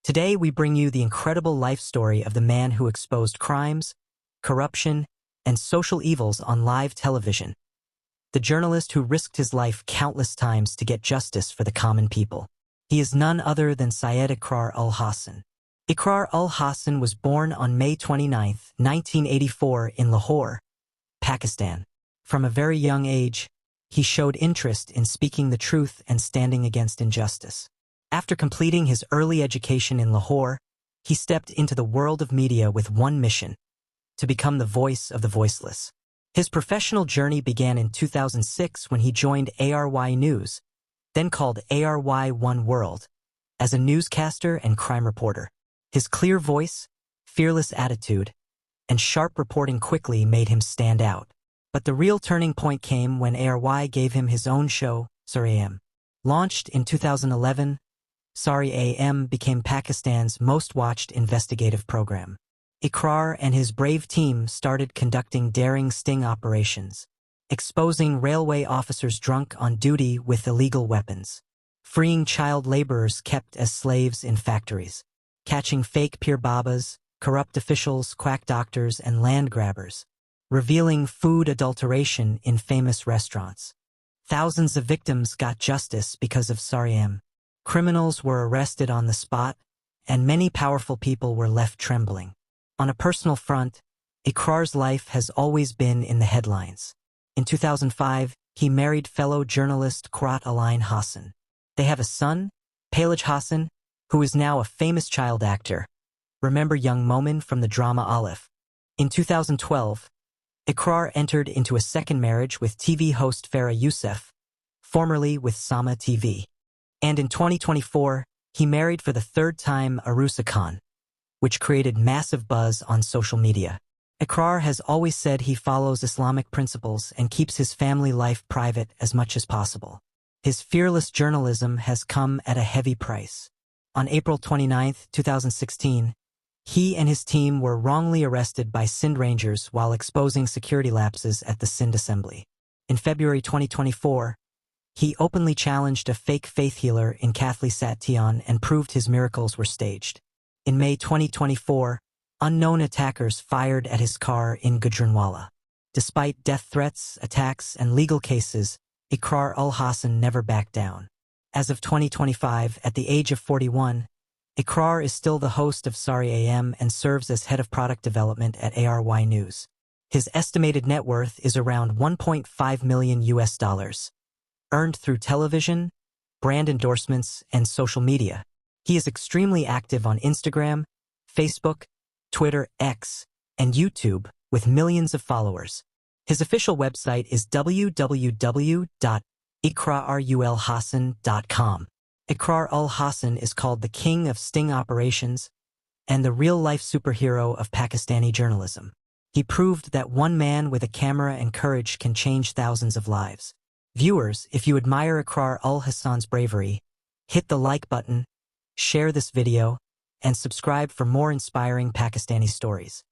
Today we bring you the incredible life story of the man who exposed crimes, corruption, and social evils on live television. The journalist who risked his life countless times to get justice for the common people. He is none other than Syed Iqrar Ul Hassan. Iqrar Ul Hassan was born on May 29, 1984 in Lahore, Pakistan. From a very young age, he showed interest in speaking the truth and standing against injustice. After completing his early education in Lahore, he stepped into the world of media with one mission: to become the voice of the voiceless. His professional journey began in 2006 when he joined ARY News, then called ARY One World, as a newscaster and crime reporter. His clear voice, fearless attitude, and sharp reporting quickly made him stand out. But the real turning point came when ARY gave him his own show, Sorry AM. Launched in 2011, Sorry AM became Pakistan's most watched investigative program. Iqrar and his brave team started conducting daring sting operations, exposing railway officers drunk on duty with illegal weapons, freeing child laborers kept as slaves in factories, catching fake pir babas, corrupt officials, quack doctors, and land grabbers, revealing food adulteration in famous restaurants. Thousands of victims got justice because of Sorry AM. Criminals were arrested on the spot, and many powerful people were left trembling. On a personal front, Iqrar's life has always been in the headlines. In 2005, he married fellow journalist Iqrar Ul Hassan. They have a son, Paylaj Hassan, who is now a famous child actor. Remember young Momin from the drama Aleph? In 2012, Iqrar entered into a second marriage with TV host Farah Youssef, formerly with Sama TV. And in 2024, he married for the third time Arusa Khan, which created massive buzz on social media. Iqrar has always said he follows Islamic principles and keeps his family life private as much as possible. His fearless journalism has come at a heavy price. On April 29, 2016, he and his team were wrongly arrested by Sindh Rangers while exposing security lapses at the Sindh Assembly. In February 2024, he openly challenged a fake faith healer in Kathli Satyan and proved his miracles were staged. In May 2024, unknown attackers fired at his car in Gujranwala. Despite death threats, attacks, and legal cases, Iqrar Ul Hassan never backed down. As of 2025, at the age of 41, Iqrar is still the host of Sorry AM and serves as head of product development at ARY News. His estimated net worth is around $1.5 million, earned through television, brand endorsements, and social media. He is extremely active on Instagram, Facebook, Twitter, X, and YouTube, with millions of followers. His official website is www.iqrarulhassan.com. Iqrar Ul Hassan is called the king of sting operations and the real-life superhero of Pakistani journalism. He proved that one man with a camera and courage can change thousands of lives. Viewers, if you admire Iqrar Ul Hassan's bravery, hit the like button, share this video, and subscribe for more inspiring Pakistani stories.